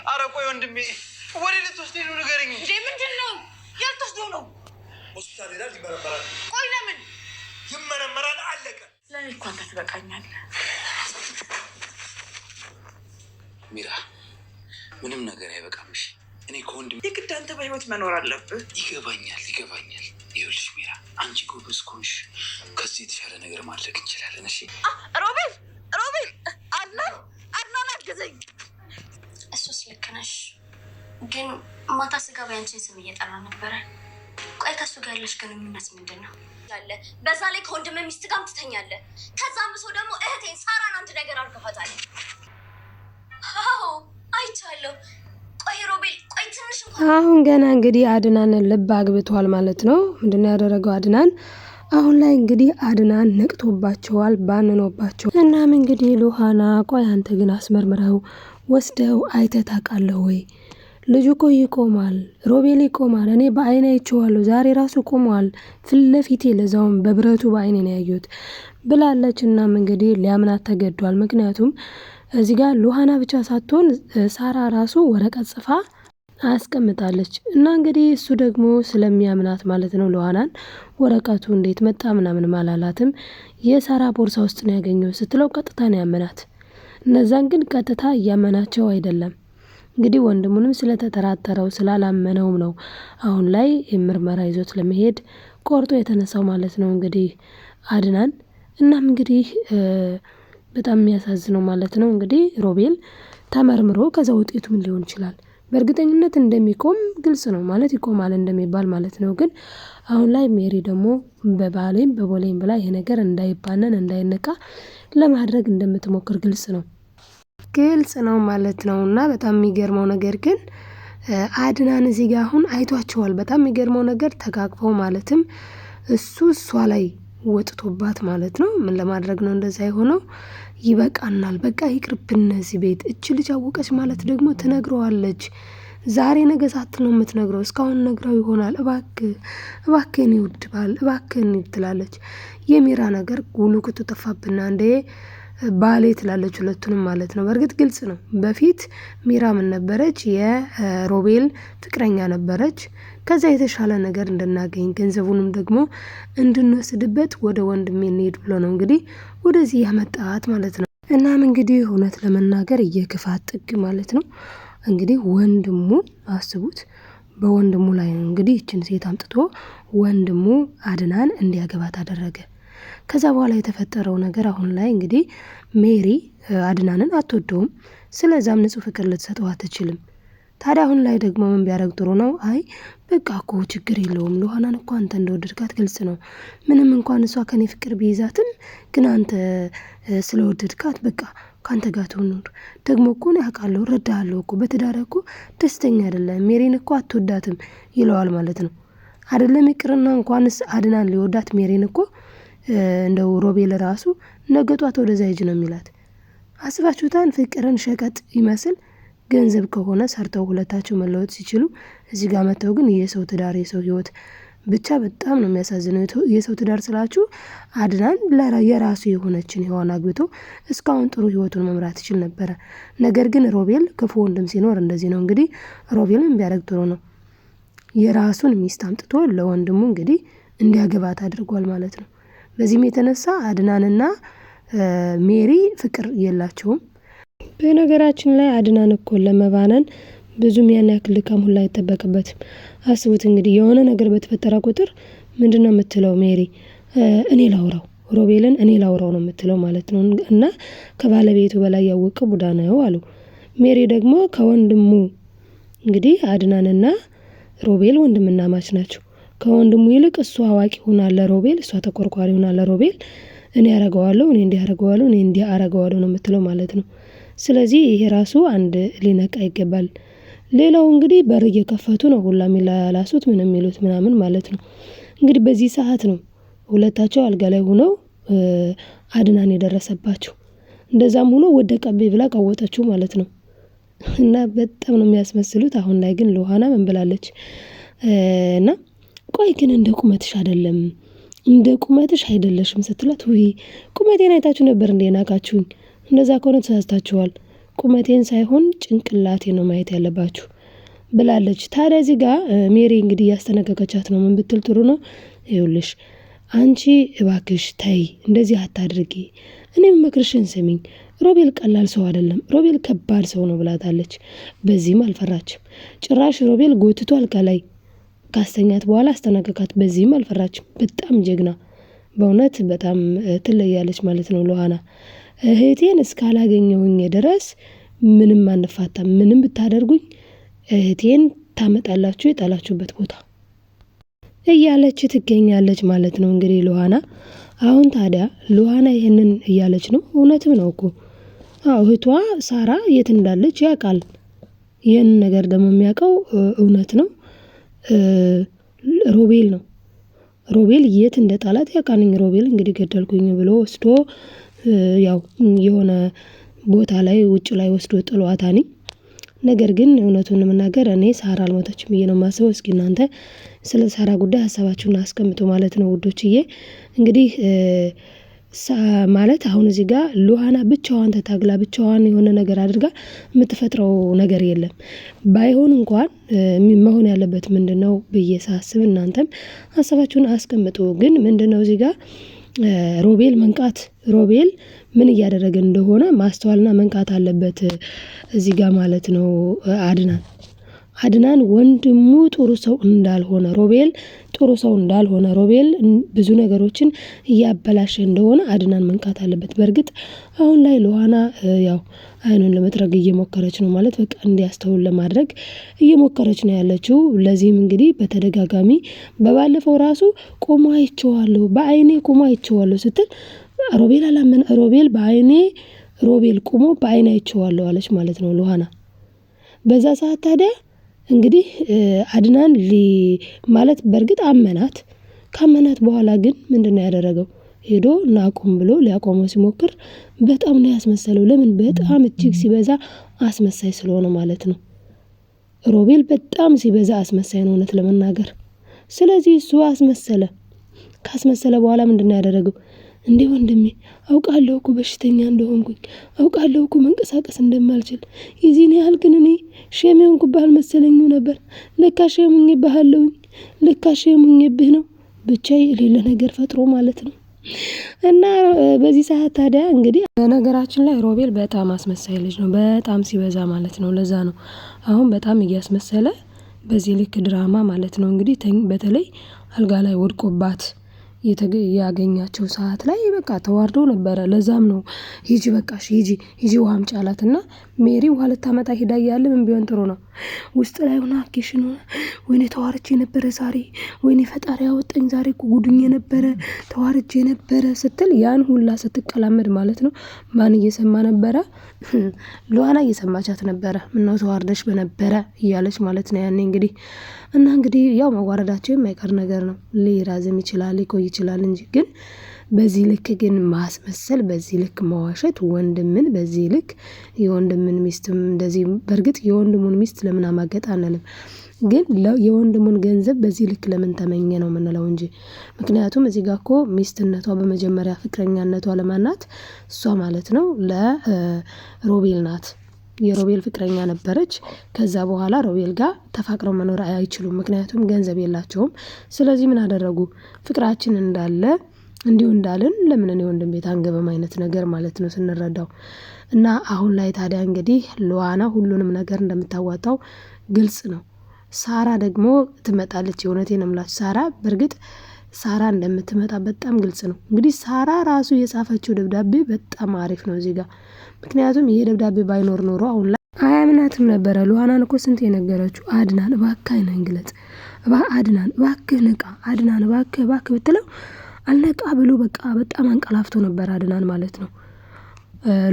ኧረ ቆይ ወንድሜ ወዴት ልትወስደኝ ነው ንገረኝ እንጂ። ምንድን ነው ያልተወስደው ነው? ሆስፒታል ሄዳል ይመረመራል። ቆይ ለምን ይመረመራል? አለቀ። ለእኔ እኮ አንተ ትበቃኛለህ። ሚራ ምንም ነገር አይበቃምሽ። እኔ ከወንድሜ የግድ አንተ በህይወት መኖር አለብህ። ይገባኛል። ይኸውልሽ ሚራ አንቺ ጎበዝ ከሆንሽ ከዚህ የተሻለ ነገር ማድረግ እንችላለን። እሺ ሮቤል አድናን አግዘኝ። እሱስ ልክ ነሽ፣ ግን ማታ ስገባ ያንቺን ስም እየጠራ ነበረ። ቆይ ከሱ ጋር ያለሽ ግንኙነት ምንድን ነው? በዛ ላይ ከወንድም ሚስት ጋር ትተኛለህ። ከዛም ብሶ ደግሞ እህቴን ሳራን አንድ ነገር አድርገዋታል። አዎ አይቻለሁ። ቆይ ሮቤል ቆይ ትንሽ አሁን ገና እንግዲህ አድናንን ልብ አግብቷል ማለት ነው። ምንድነው ያደረገው አድናን? አሁን ላይ እንግዲህ አድናን ነቅቶባቸዋል፣ ባንኖባቸው። እናም እንግዲህ ሉሃና ቆይ አንተ ግን አስመርምረው ወስደው አይተህ ታውቃለህ ወይ? ልጁ እኮ ይቆማል፣ ሮቤል ይቆማል። እኔ በአይኔ አይቼዋለሁ፣ ዛሬ ራሱ ቆሟል ፊት ለፊቴ፣ ለዛውም በብረቱ በአይኔ ነው ያየሁት ብላለች። እናም እንግዲህ ሊያምናት ተገዷል። ምክንያቱም እዚህ ጋር ሉሃና ብቻ ሳትሆን ሳራ ራሱ ወረቀት ጽፋ አስቀምጣለች። እና እንግዲህ እሱ ደግሞ ስለሚያምናት ማለት ነው ሉሃናን ወረቀቱ እንዴት መጣ ምናምን ማላላትም የሳራ ቦርሳ ውስጥ ነው ያገኘው ስትለው ቀጥታ ነው ያመናት። እነዛን ግን ቀጥታ እያመናቸው አይደለም። እንግዲህ ወንድሙንም ስለተጠራጠረው ስላላመነውም ነው አሁን ላይ ምርመራ ይዞት ለመሄድ ቆርጦ የተነሳው ማለት ነው እንግዲህ አድናን። እናም እንግዲህ በጣም የሚያሳዝነው ማለት ነው እንግዲህ ሮቤል ተመርምሮ ከዛ ውጤቱ ምን ሊሆን ይችላል? በእርግጠኝነት እንደሚቆም ግልጽ ነው ማለት ይቆማል እንደሚባል ማለት ነው። ግን አሁን ላይ ሜሪ ደግሞ በባሌም በቦሌም ብላ ይሄ ነገር እንዳይባነን እንዳይነቃ ለማድረግ እንደምትሞክር ግልጽ ነው ማለት ነው። እና በጣም የሚገርመው ነገር ግን አድናን እዚህ ጋር አሁን አይቷቸዋል። በጣም የሚገርመው ነገር ተቃቅፈው ማለትም እሷ ላይ ወጥቶባት ማለት ነው። ምን ለማድረግ ነው እንደዛ የሆነው? ይበቃናል፣ በቃ ይቅርብን እዚህ ቤት። እች ልጅ አወቀች ማለት ደግሞ ትነግረዋለች። ዛሬ ነገ ሳትል ነው የምትነግረው። እስካሁን ነግረው ይሆናል። እባክህን ይውድባል፣ እባክህን ትላለች። የሚራ ነገር ጉሉ ኩቱ ጠፋብና እንደ ባሌ ትላለች ሁለቱንም ማለት ነው። በእርግጥ ግልጽ ነው። በፊት ሚራ ምን ነበረች? የሮቤል ፍቅረኛ ነበረች። ከዛ የተሻለ ነገር እንድናገኝ ገንዘቡንም ደግሞ እንድንወስድበት ወደ ወንድሜ እንሄድ ብሎ ነው እንግዲህ ወደዚህ ያመጣት ማለት ነው። እናም እንግዲህ እውነት ለመናገር የክፋት ጥግ ማለት ነው እንግዲህ ወንድሙ አስቡት፣ በወንድሙ ላይ ነው እንግዲህ እችን ሴት አምጥቶ ወንድሙ አድናን እንዲያገባት አደረገ። ከዛ በኋላ የተፈጠረው ነገር አሁን ላይ እንግዲህ ሜሪ አድናንን አትወደውም። ስለዛም ንጹህ ፍቅር ልትሰጠው አትችልም። ታዲያ አሁን ላይ ደግሞ ምን ቢያደርግ ጥሩ ነው? አይ በቃ እኮ ችግር የለውም ሉሃናን እኮ አንተ እንደወደድካት ግልጽ ነው። ምንም እንኳን እሷ ከኔ ፍቅር ቢይዛትም ግን አንተ ስለወደድካት በቃ ካንተ ጋር ትኑር። ደግሞ እኮ ነው ያውቃለሁ፣ እረዳሃለሁ እኮ በትዳር እኮ ደስተኛ አይደለም፣ ሜሪን እኮ አትወዳትም ይለዋል ማለት ነው። አይደለም ይቅርና እንኳንስ አድናን ሊወዳት ሜሪን እኮ እንደው ሮቤል ራሱ ነገጧት ወደዛ ሂጅ ነው የሚላት። አስባችሁታን? ፍቅርን ሸቀጥ ይመስል ገንዘብ ከሆነ ሰርተው ሁለታቸው መለወጥ ሲችሉ እዚህ ጋር መተው ግን የሰው ትዳር የሰው ህይወት ብቻ በጣም ነው የሚያሳዝነው። የሰው ትዳር ስላችሁ አድናን የራሱ የሆነችን ሔዋን አግብቶ እስካሁን ጥሩ ህይወቱን መምራት ይችል ነበረ። ነገር ግን ሮቤል ክፉ ወንድም ሲኖር እንደዚህ ነው እንግዲህ። ሮቤልን ቢያደርግ ጥሩ ነው። የራሱን ሚስት አምጥቶ ለወንድሙ እንግዲህ እንዲያገባት አድርጓል ማለት ነው። በዚህም የተነሳ አድናንና ሜሪ ፍቅር የላቸውም። በነገራችን ላይ አድናን እኮ ለመባነን ብዙም ያን ያክል ድካም ሁላ አይጠበቅበትም። አስቡት እንግዲህ የሆነ ነገር በተፈጠረ ቁጥር ምንድነው የምትለው ሜሪ? እኔ ላውራው ሮቤልን እኔ ላውራው ነው የምትለው ማለት ነው። እና ከባለቤቱ በላይ ያወቀ ቡዳ ነው አሉ። ሜሪ ደግሞ ከወንድሙ እንግዲህ አድናንና ሮቤል ወንድምና ማች ናቸው። ከወንድሙ ይልቅ እሱ አዋቂ ሆናል ለሮቤል፣ እሷ ተቆርቋሪ ሆናል ለሮቤል። እኔ ያረጋዋለሁ፣ እኔ እንዲያረጋዋለሁ፣ እኔ እንዲያረጋዋለሁ ነው የምትለው ማለት ነው። ስለዚህ ይሄ ራሱ አንድ ሊነቃ ይገባል። ሌላው እንግዲህ በር እየከፈቱ ነው ሁላ የሚላላሱት ምንም የሚሉት ምናምን ማለት ነው። እንግዲህ በዚህ ሰዓት ነው ሁለታቸው አልጋ ላይ ሆነው አድናን የደረሰባቸው። እንደዛም ሆኖ ወደቀብኝ ብላ ቀወጠችው ማለት ነው። እና በጣም ነው የሚያስመስሉት። አሁን ላይ ግን ሉሃና ምን ብላለች? እና ቆይ ግን እንደ ቁመትሽ አይደለም እንደ ቁመትሽ አይደለሽም ስትላት፣ ወይ ቁመቴን አይታችሁ ነበር እንደ ናቃችሁኝ? እንደዛ ከሆነ ተሳስታችኋል። ቁመቴን ሳይሆን ጭንቅላቴን ነው ማየት ያለባችሁ ብላለች። ታዲያ እዚህ ጋር ሜሪ እንግዲህ እያስጠነቀቀቻት ነው። ምን ብትል ጥሩ ነው? ይኸውልሽ አንቺ እባክሽ ተይ እንደዚህ አታድርጊ፣ እኔም መክርሽን ስሚኝ። ሮቤል ቀላል ሰው አይደለም፣ ሮቤል ከባድ ሰው ነው ብላታለች። በዚህም አልፈራችም። ጭራሽ ሮቤል ጎትቶ አልጋ ላይ ካስተኛት በኋላ አስጠነቀቃት። በዚህም አልፈራችም። በጣም ጀግና፣ በእውነት በጣም ትለያለች ማለት ነው ሉሃና። እህቴን እስካላገኘሁኝ ድረስ ምንም አንፋታም፣ ምንም ብታደርጉኝ እህቴን ታመጣላችሁ የጣላችሁበት ቦታ እያለች ትገኛለች ማለት ነው እንግዲህ ሉሃና። አሁን ታዲያ ሉሃና ይህንን እያለች ነው። እውነትም ነው እኮ እህቷ ሳራ የት እንዳለች ያውቃል። ይህን ነገር ደግሞ የሚያውቀው እውነት ነው ሮቤል ነው። ሮቤል የት እንደጣላት ያውቃልኝ። ሮቤል እንግዲህ ገደልኩኝ ብሎ ወስዶ ያው የሆነ ቦታ ላይ ውጭ ላይ ወስዶ ጥሏታኒ። ነገር ግን እውነቱን ለመናገር እኔ ሳራ አልሞተችም ብዬ ነው የማስበው። እስኪ እናንተ ስለ ሳራ ጉዳይ ሀሳባችሁን አስቀምጡ ማለት ነው ውዶችዬ። እንግዲህ ማለት አሁን እዚህ ጋር ሉሃና ብቻዋን ተታግላ ብቻዋን የሆነ ነገር አድርጋ የምትፈጥረው ነገር የለም። ባይሆን እንኳን መሆን ያለበት ምንድነው ብዬ ሳስብ እናንተም ሀሳባችሁን አስቀምጡ። ግን ምንድነው እዚህ ጋር ሮቤል ምን እያደረገ እንደሆነ ማስተዋልና መንቃት አለበት እዚህ ጋር ማለት ነው። አድናን ወንድሙ ጥሩ ሰው እንዳልሆነ ሮቤል ጥሩ ሰው እንዳልሆነ ሮቤል ብዙ ነገሮችን እያበላሸ እንደሆነ አድናን መንቃት አለበት። በእርግጥ አሁን ላይ ሉሃና ያው አይኑን ለመጥረግ እየሞከረች ነው ማለት በቃ እንዲያስተውል ለማድረግ እየሞከረች ነው ያለችው። ለዚህም እንግዲህ በተደጋጋሚ በባለፈው ራሱ ቆሞ አይቼዋለሁ፣ በአይኔ ቆሞ አይቼዋለሁ ስትል ሮቤል አላመነ። ሮቤል ቆሞ በአይኔ አይቼዋለሁ አለች ማለት ነው ሉሃና። በዛ ሰዓት ታዲያ እንግዲህ አድናን ማለት በእርግጥ አመናት። ካመናት በኋላ ግን ምንድነው ያደረገው? ሄዶ ናቁም ብሎ ሊያቆመው ሲሞክር በጣም ነው ያስመሰለው። ለምን? በጣም እጅግ ሲበዛ አስመሳይ ስለሆነ ማለት ነው። ሮቤል በጣም ሲበዛ አስመሳይ ነው እውነት ለመናገር። ስለዚህ እሱ አስመሰለ። ካስመሰለ በኋላ ምንድነው ያደረገው? እንዴ ወንድሜ አውቃለሁ እኮ በሽተኛ እንደሆንኩኝ፣ አውቃለሁ እኮ መንቀሳቀስ እንደማልችል፣ የዚህን ያህል ግን እኔ ሼም የሆንኩብህ አልመሰለኝም ነበር። ለካ ሼሙኝብሃለሁኝ፣ ለካ ሼሙኝብህ ነው። ብቻ የሌለ ነገር ፈጥሮ ማለት ነው። እና በዚህ ሰዓት ታዲያ እንግዲህ በነገራችን ላይ ሮቤል በጣም አስመሳይ ልጅ ነው፣ በጣም ሲበዛ ማለት ነው። ለዛ ነው አሁን በጣም እያስመሰለ በዚህ ልክ ድራማ ማለት ነው። እንግዲህ በተለይ አልጋ ላይ ወድቆባት ያገኛቸው ሰዓት ላይ በቃ ተዋርዶ ነበረ። ለዛም ነው ሂጂ በቃሽ ሂጂ ውሃ አምጪ አላትና ሜሪ ውሃ ልታመጣ ሄዳ እያለ ምን ቢሆን ጥሩ ነው ውስጥ ላይ ሆና አኬሽን ሆና ወይኔ ተዋርጄ ነበረ ዛሬ፣ ወይኔ ፈጣሪ ያወጣኝ ዛሬ እኮ ጉዱኜ ነበረ፣ ተዋርጄ ነበረ ስትል ያን ሁላ ስትቀላመድ ማለት ነው። ማን እየሰማ ነበረ? ሉሃና እየሰማቻት ነበረ። ምነው ተዋርደሽ በነበረ እያለች ማለት ነው ያኔ እንግዲህ እና እንግዲህ ያው መዋረዳቸው የማይቀር ነገር ነው። ሊራዝም ይችላል ሊቆይ ይችላል እንጂ ግን በዚህ ልክ ግን ማስመሰል፣ በዚህ ልክ መዋሸት፣ ወንድምን በዚህ ልክ የወንድምን ሚስትም እንደዚህ በእርግጥ የወንድሙን ሚስት ለምን አማገጥ አንልም፣ ግን የወንድሙን ገንዘብ በዚህ ልክ ለምን ተመኘ ነው የምንለው እንጂ። ምክንያቱም እዚህ ጋር እኮ ሚስትነቷ በመጀመሪያ ፍቅረኛነቷ ለማናት እሷ ማለት ነው ለሮቤል ናት። የሮቤል ፍቅረኛ ነበረች። ከዛ በኋላ ሮቤል ጋር ተፋቅረው መኖር አይችሉም፣ ምክንያቱም ገንዘብ የላቸውም። ስለዚህ ምን አደረጉ? ፍቅራችን እንዳለ እንዲሁ እንዳልን ለምን እኔ ወንድም ቤት አንገበም አይነት ነገር ማለት ነው ስንረዳው። እና አሁን ላይ ታዲያ እንግዲህ ሉሃና ሁሉንም ነገር እንደምታዋጣው ግልጽ ነው። ሳራ ደግሞ ትመጣለች። የእውነቴን ነው የምላችሁ ሳራ በእርግጥ ሳራ እንደምትመጣ በጣም ግልጽ ነው። እንግዲህ ሳራ ራሱ የጻፈችው ደብዳቤ በጣም አሪፍ ነው እዚህ ጋር። ምክንያቱም ይሄ ደብዳቤ ባይኖር ኖሮ አሁን ላይ አያምናትም ነበረ። ሉሃናን እኮ ስንት የነገረችው አድናን እባክህ አይነን ግለጽ፣ አድናን እባክህ ንቃ፣ አድናን እባክህ ብትለው አልነቃ ብሎ በቃ በጣም አንቀላፍቶ ነበር አድናን ማለት ነው።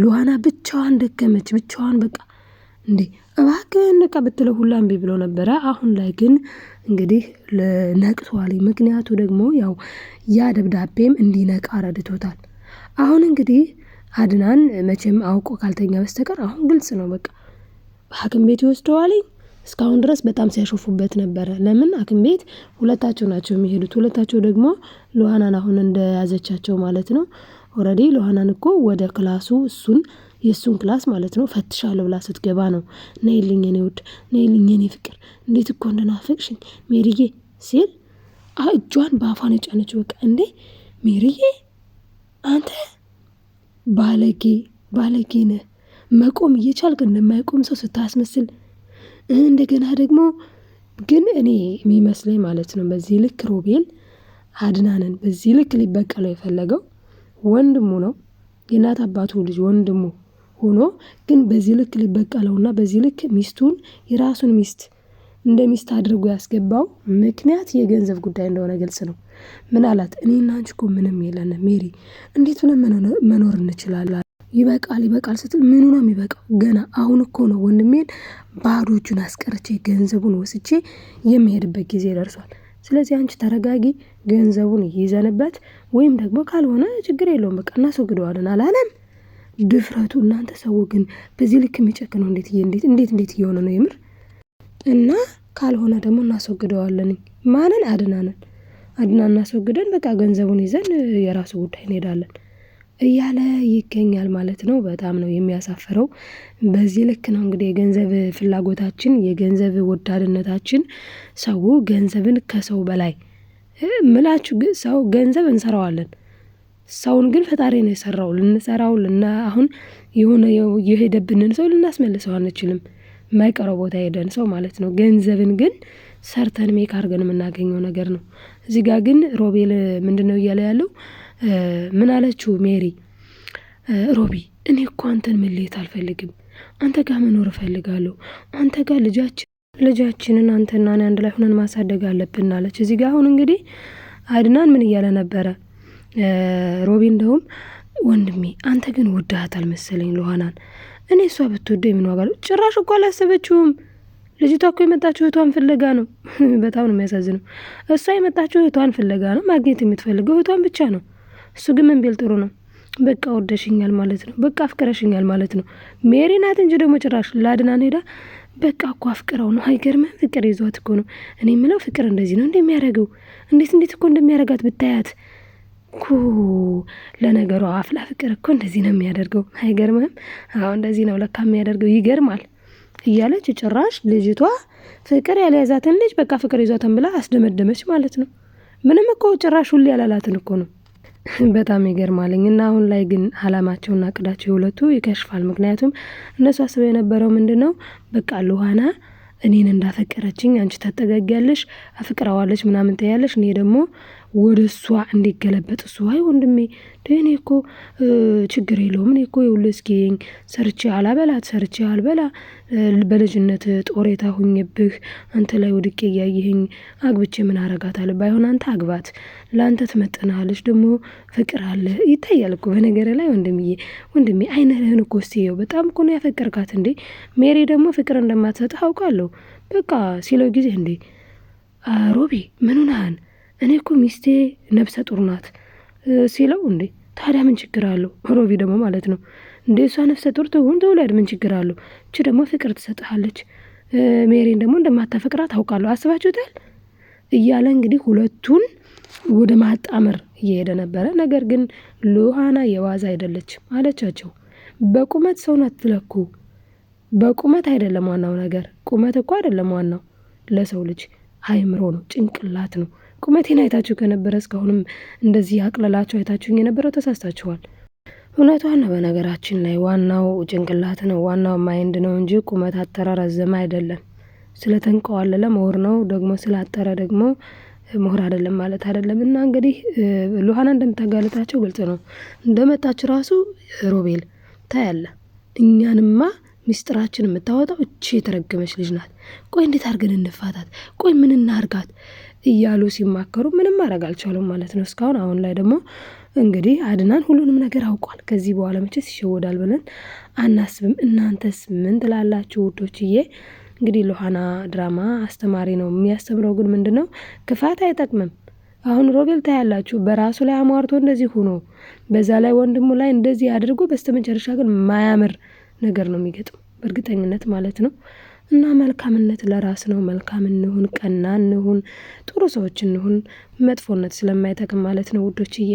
ሉሃና ብቻዋን ደከመች፣ ብቻዋን በቃ እንዴ እባክህ ንቃ ብትለው ሁላ እምቢ ብሎ ነበረ። አሁን ላይ ግን እንግዲህ ነቅቷል። ምክንያቱ ደግሞ ያው ያ ደብዳቤም እንዲነቃ ረድቶታል። አሁን እንግዲህ አድናን መቼም አውቆ ካልተኛ በስተቀር አሁን ግልጽ ነው በቃ ሐኪም ቤት ይወስደዋል። እስካሁን ድረስ በጣም ሲያሾፉበት ነበረ። ለምን ሐኪም ቤት ሁለታቸው ናቸው የሚሄዱት። ሁለታቸው ደግሞ ሉሃናን አሁን እንደያዘቻቸው ማለት ነው። ኦልሬዲ ሉሃናን እኮ ወደ ክላሱ እሱን የእሱን ክላስ ማለት ነው ፈትሻለሁ ብላ ስትገባ ነው ነይልኝ የኔ ውድ ነይልኝ የኔ ፍቅር እንዴት እኮ እንደናፈቅሽኝ ሜሪዬ ሲል እጇን በአፏን የጫነችው። በቃ እንዴ ሜሪዬ አንተ ባለጌ ነህ፣ መቆም እየቻልክ እንደማይቆም ሰው ስታስመስል። እንደገና ደግሞ ግን እኔ የሚመስለኝ ማለት ነው በዚህ ልክ ሮቤል አድናንን በዚህ ልክ ሊበቀለው የፈለገው ወንድሙ ነው፣ የእናት አባቱ ልጅ ወንድሙ ሆኖ ግን በዚህ ልክ ሊበቀለውና በዚህ ልክ ሚስቱን የራሱን ሚስት እንደ ሚስት አድርጎ ያስገባው ምክንያት የገንዘብ ጉዳይ እንደሆነ ግልጽ ነው። ምን አላት? እኔና አንቺ እኮ ምንም የለንም ሜሪ፣ እንዴት ብለን መኖር እንችላለን? ይበቃል ስትል ምኑ ነው የሚበቃው? ገና አሁን እኮ ነው ወንድሜን ባዶ እጁን አስቀርቼ ገንዘቡን ወስቼ የሚሄድበት ጊዜ ደርሷል። ስለዚህ አንቺ ተረጋጊ፣ ገንዘቡን ይዘንበት ወይም ደግሞ ካልሆነ ችግር የለውም በቃ እናስወግደዋለን አላለም? ድፍረቱ እናንተ ሰው ግን በዚህ ልክ የሚጨክነው እንዴት እየሆነ ነው የምር። እና ካልሆነ ደግሞ እናስወግደዋለን። ማንን? አድናን እናስወግደን በቃ ገንዘቡን ይዘን የራሱ ጉዳይ እንሄዳለን እያለ ይገኛል ማለት ነው። በጣም ነው የሚያሳፍረው። በዚህ ልክ ነው እንግዲህ የገንዘብ ፍላጎታችን፣ የገንዘብ ወዳድነታችን። ሰው ገንዘብን ከሰው በላይ ምላችሁ ሰው ገንዘብ እንሰራዋለን። ሰውን ግን ፈጣሪ ነው የሰራው። ልንሰራው አሁን የሆነ የሄደብንን ሰው ልናስመልሰው አንችልም። ማይቀረው ቦታ ሄደን ሰው ማለት ነው። ገንዘብን ግን ሰርተን ሜክ አድርገን የምናገኘው ነገር ነው። እዚህ ጋር ግን ሮቤል ምንድነው እያለ ያለው? ምን አለችው ሜሪ? ሮቢ እኔ እኮ አንተን መለየት አልፈልግም፣ አንተ ጋር መኖር እፈልጋለሁ። አንተ ጋር ልጃችንን አንተና እኔ አንድ ላይ ሆነን ማሳደግ አለብን አለች። እዚህ ጋር አሁን እንግዲህ አድናን ምን እያለ ነበረ? ሮቢ እንደውም ወንድሜ አንተ ግን ወዳሃታል መሰለኝ ሉሃናን። እኔ እሷ ብትወደኝ ምን ዋጋ አለው? ጭራሽ እኮ አላሰበችውም። ልጅቷ እኮ የመጣችው እህቷን ፍለጋ ነው። በጣም ነው የሚያሳዝነው። እሷ የመጣችው እህቷን ፍለጋ ነው። ማግኘት የምትፈልገው እህቷን ብቻ ነው። እሱ ግን ምን ቢል ጥሩ ነው? በቃ ወደሽኛል ማለት ነው፣ በቃ አፍቅረሽኛል ማለት ነው። ሜሪ ናት እንጂ ደግሞ ጭራሽ ለአድናን ሄዳ በቃ እኮ አፍቅረው ነው። አይገርምም? ፍቅር ይዟት እኮ ነው። እኔ የምለው ፍቅር እንደዚህ ነው እንደሚያደርገው? እንዴት እኮ እንደሚያደርጋት ብታያት እኮ። ለነገሩ አፍላ ፍቅር እኮ እንደዚህ ነው የሚያደርገው። አይገርምህም? አዎ እንደዚህ ነው ለካ የሚያደርገው። ይገርማል እያለች ጭራሽ ልጅቷ ፍቅር ያልያዛትን ልጅ በቃ ፍቅር ይዟትን ብላ አስደመደመች ማለት ነው። ምንም እኮ ጭራሽ ሁሌ ያላላትን እኮ ነው። በጣም ይገርማልኝ። እና አሁን ላይ ግን አላማቸውና እቅዳቸው የሁለቱ ይከሽፋል። ምክንያቱም እነሱ አስበው የነበረው ምንድነው? በቃ ሉሃና እኔን እንዳፈቀረችኝ አንቺ ታጠጋጊያለሽ፣ አፍቅራዋለች ምናምን ትያለሽ፣ እኔ ደግሞ ወደ እሷ እንዲገለበጥ እሱ አይ ወንድሜ እኔ እኮ ችግር የለውም እኔ እኮ የውልስኪኝ ሰርቼ አልበላ በልጅነት ጦሬታ ሁኝብህ አንተ ላይ ወድቄ እያየህኝ አግብቼ ምን አረጋታለሁ? ባይሆን አንተ አግባት፣ ለአንተ ትመጥናለች፣ ደግሞ ፍቅር አለ ይታያል እኮ በነገር ላይ ወንድሜ አይነህን እኮ እስቲየው በጣም እኮ ነው ያፈቀርካት እንዴ። ሜሪ ደግሞ ፍቅር እንደማትሰጥህ አውቃለሁ በቃ ሲለው ጊዜ እንዴ ሮቢ ምን ሆነሃል? እኔ እኮ ሚስቴ ነብሰ ጡር ናት ሲለው እንዴ ታዲያ ምን ችግር አለው? ሮቢ ደግሞ ማለት ነው እንዴ እሷ ነፍሰ ጡር ትሁን ትውለድ ምን ችግር አለው? እቺ ደግሞ ፍቅር ትሰጥሃለች፣ ሜሪን ደግሞ እንደማታፈቅራት አውቃለሁ። አስባችሁታል? እያለ እንግዲህ ሁለቱን ወደ ማጣመር እየሄደ ነበረ። ነገር ግን ሉሃና የዋዛ አይደለችም አለቻቸው። በቁመት ሰውን አትለኩ። በቁመት አይደለም ዋናው ነገር። ቁመት እኮ አይደለም ዋናው ለሰው ልጅ አይምሮ ነው፣ ጭንቅላት ነው። ቁመቴን አይታችሁ ከነበረ እስካሁንም እንደዚህ አቅለላችሁ አይታችሁኝ የነበረው ተሳስታችኋል። እውነቷን ነው። በነገራችን ላይ ዋናው ጭንቅላት ነው፣ ዋናው ማይንድ ነው እንጂ ቁመት አጠረ ረዘመ አይደለም። ስለተንቀዋለለ ምሁር ነው፣ ደግሞ ስላጠረ ደግሞ ምሁር አይደለም ማለት አይደለም። እና እንግዲህ ሉሃና እንደምታጋለጣቸው ግልጽ ነው። እንደመጣች ራሱ ሮቤል ታያለ እኛንማ ሚስጥራችን የምታወጣው እቺ የተረገመች ልጅ ናት። ቆይ እንዴት አድርገን እንፋታት? ቆይ ምን እናርጋት? እያሉ ሲማከሩ ምንም ማድረግ አልቻሉም ማለት ነው እስካሁን። አሁን ላይ ደግሞ እንግዲህ አድናን ሁሉንም ነገር አውቋል። ከዚህ በኋላ መቼስ ይሸወዳል ብለን አናስብም። እናንተስ ምን ትላላችሁ ውዶችዬ? እንግዲህ ሉሃና ድራማ አስተማሪ ነው። የሚያስተምረው ግን ምንድነው? ክፋት አይጠቅምም። አሁን ሮቤል ታያላችሁ በራሱ ላይ አሟርቶ እንደዚህ ሆኖ በዛ ላይ ወንድሙ ላይ እንደዚህ አድርጎ በስተመጨረሻ ግን ማያምር ነገር ነው የሚገጥም በእርግጠኝነት ማለት ነው። እና መልካምነት ለራስ ነው። መልካም እንሁን፣ ቀና እንሁን፣ ጥሩ ሰዎች እንሁን። መጥፎነት ስለማይጠቅም ማለት ነው ውዶችዬ።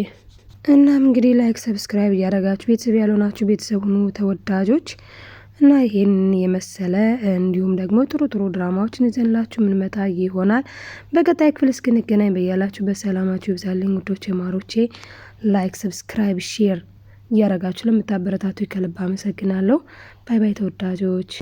እናም እንግዲህ ላይክ ሰብስክራይብ እያደረጋችሁ ቤተሰብ ያልሆናችሁ ቤተሰብ ሁኑ ተወዳጆች። እና ይሄን የመሰለ እንዲሁም ደግሞ ጥሩ ጥሩ ድራማዎችን ይዘንላችሁ ምንመጣ ይሆናል። በቀጣይ ክፍል እስክንገናኝ በያላችሁ በሰላማችሁ ይብዛልኝ ውዶቼ ማሮቼ። ላይክ ሰብስክራይብ ሼር እያደረጋችሁ ለምታበረታቱ ከልብ አመሰግናለሁ። ባይ ባይ ተወዳጆች።